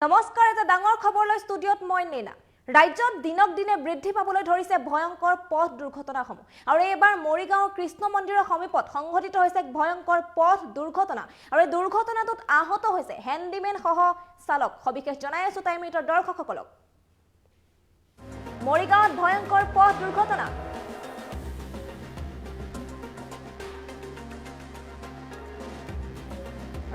নমস্কাৰ এটা ডাঙৰ খবৰলৈ ষ্টুডিঅ'ত মই নেনা ৰাজ্যত দিনক দিনে বৃদ্ধি পাবলৈ ধৰিছে ভয়ংকৰ পথ দুৰ্ঘটনাসমূহ আৰু এবাৰ মৰিগাঁও কৃষ্ণ মন্দিৰৰ সমীপত সংঘটিত হৈছে এক ভয়ংকৰ পথ দুৰ্ঘটনা আৰু এই দুৰ্ঘটনাটোত আহত হৈছে হেণ্ডিমেন সহ চালক সবিশেষ জনাই আছো টাইম মিটাৰ দৰ্শকসকলক মৰিগাঁৱত ভয়ংকৰ পথ দুৰ্ঘটনা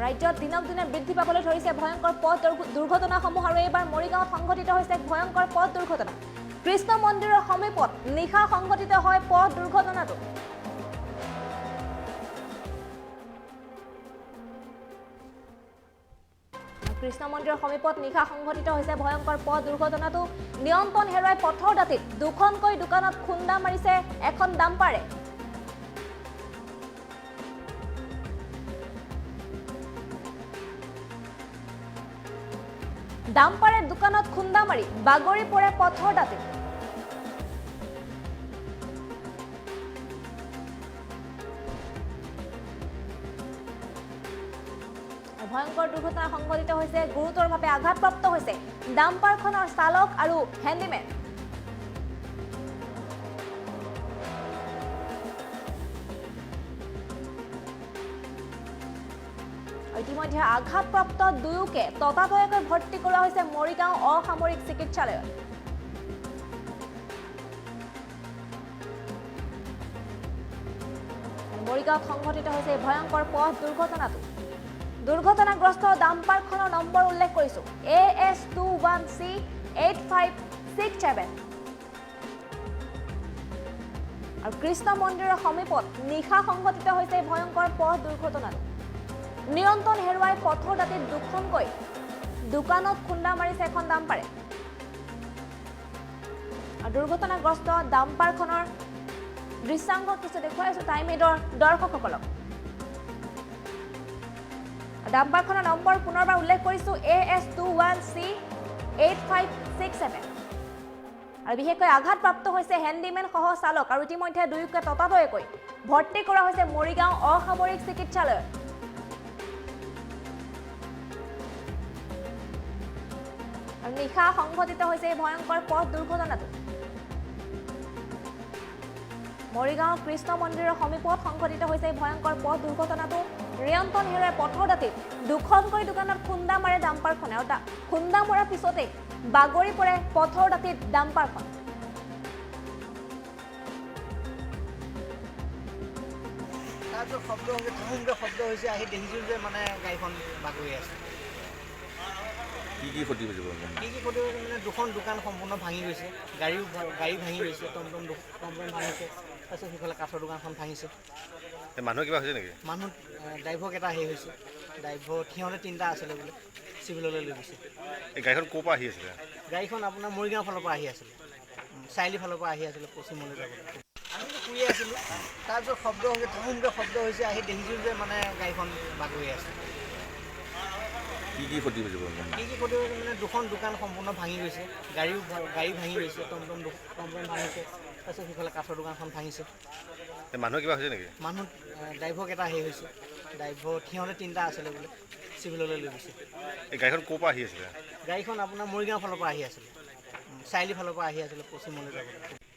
ৰাজ্যত দিনক দিনে বৃদ্ধি পাবলৈ ধৰিছে ভয়ংকৰ পথ দুৰ্ঘটনাসমূহ আৰু এবাৰ মৰিগাঁৱত সংঘটিত হৈছে এক ভয়ংকৰ পথ দুৰ্ঘটনা কৃষ্ণ মন্দিৰৰ সমীপত নিশা সংঘটিত হয় পথ দুৰ্ঘটনাটো কৃষ্ণ মন্দিৰৰ সমীপত নিশা সংঘটিত হৈছে ভয়ংকৰ পথ দুৰ্ঘটনাটো নিয়ন্ত্ৰণ হেৰুৱাই পথৰ দাঁতিত দুখনকৈ দোকানত খুন্দা মাৰিছে এখন ডাম্পাৰে ডাম্পাৰে দোকানত খুন্দা মাৰি বাগৰি পৰে পথৰ দাঁতিত ভয়ংকৰ দুৰ্ঘটনা সংঘটিত হৈছে গুৰুতৰভাৱে আঘাতপ্ৰাপ্ত হৈছে ডাম্পাৰখনৰ চালক আৰু হেণ্ডিমেন ইতিমধ্যে আঘাতপ্ৰাপ্ত দুয়োকে ততাতৈয়াকৈ ভৰ্তি কৰা হৈছে মৰিগাঁও অসামৰিক চিকিৎসালয়ত মৰিগাঁৱত সংঘটিত হৈছে ভয়ংকৰ পথ দুৰ্ঘটনাটো দুৰ্ঘটনাগ্ৰস্ত ডাম্পাৰখনৰ নম্বৰ উল্লেখ কৰিছো AS21C8567 আৰু কৃষ্ণ মন্দিৰৰ সমীপত নিশা সংঘটিত হৈছে ভয়ংকৰ পথ দুৰ্ঘটনাটো নিয়ন্ত্ৰণ হেৰুৱাই পথৰ দাঁতিত দুখনকৈ দোকানত খুন্দা মাৰিছে এখন ডাম্পাৰে আৰু দুৰ্ঘটনাগ্ৰস্ত ডাম্পাৰখনৰ দৃশ্যাংশ কিছু দেখুৱাই আছো টাইম মিটাৰ দৰ্শকসকলক ডাম্পাৰখনৰ নম্বৰ পুনৰবাৰ উল্লেখ কৰিছো AS21C8567 আৰু বিশেষকৈ আঘাতপ্ৰাপ্ত হৈছে হেণ্ডিমেন সহ চালক আৰু ইতিমধ্যে দুয়োকে ততাতৈয়াকৈ ভৰ্তি কৰা হৈছে মৰিগাঁও অসামৰিক চিকিৎসালয়ত নিশা সংঘটিত হৈছে ভয়ংকৰ পথ দুৰ্ঘটনাটো মৰিগাঁও কৃষ্ণ মন্দিৰৰ সমীপত সংঘটিত হৈছে ভয়ংকৰ পথ দুৰ্ঘটনাটো নিয়ন্ত্ৰণ হেৰুৱাই পথৰ দাঁতিত দুখনকৈ দোকানত খুন্দা মাৰে ডাম্পাৰখনে আৰু খুন্দা মৰাৰ পিছতে বাগৰি পৰে পথৰ দাঁতিত ডাম্পাৰখন শব্দ হৈছে আহি দেখিছো যে মানে গাড়ীখন বাগৰি আছে কি ক্ষতি হৈছে মানে দুখন দোকান সম্পূৰ্ণ ভাঙি গৈছে গাড়ী ভাঙি গৈছে টমটম ভাঙিছে তাৰপিছত সিফালে কাঠৰ দোকানখন ভাঙিছে মানুহ কিবা হৈছে নেকি মানুহ ড্ৰাইভৰ এটা হেৰি হৈছে ড্ৰাইভৰ সিহঁতে তিনিটা আছিলে বোলে চিভিললৈ লৈ গৈছে এই গাড়ীখন ক'ৰ পৰা আহি আছিলে গাড়ীখন আপোনাৰ মৰিগাঁও ফালৰ পৰা আহি আছিলে চাৰিআলি ফালৰ পৰা আহি আছিলে পশ্চিমলৈ যাবলৈ আমি শুই আছিলোঁ তাৰপিছত শব্দ হৈছে আহি দেখিছোঁ যে মানে গাড়ীখন বাগৰি আছে কি ক্ষতি হৈছে মানে দুখন দোকান সম্পূৰ্ণ ভাঙি গৈছে গাড়ী ভাঙি গৈছে টমটম ভাঙিছে তাৰপিছত সিফালে কাঠৰ দোকানখন ভাঙিছে মানুহ কিবা হৈছে নেকি মানুহ ড্ৰাইভৰ এটা হেৰি হৈছে ড্ৰাইভৰ সিহঁতে তিনিটা আছিলে বোলে চিভিললৈ লৈ গৈছে এই গাড়ীখন ক'ৰ পৰা আহি আছিলে গাড়ীখন আপোনাৰ মৰিগাঁও ফালৰ পৰা আহি আছিলে চাৰিআলি ফালৰ পৰা আহি আছিলে পশ্চিমলৈ যাবলৈ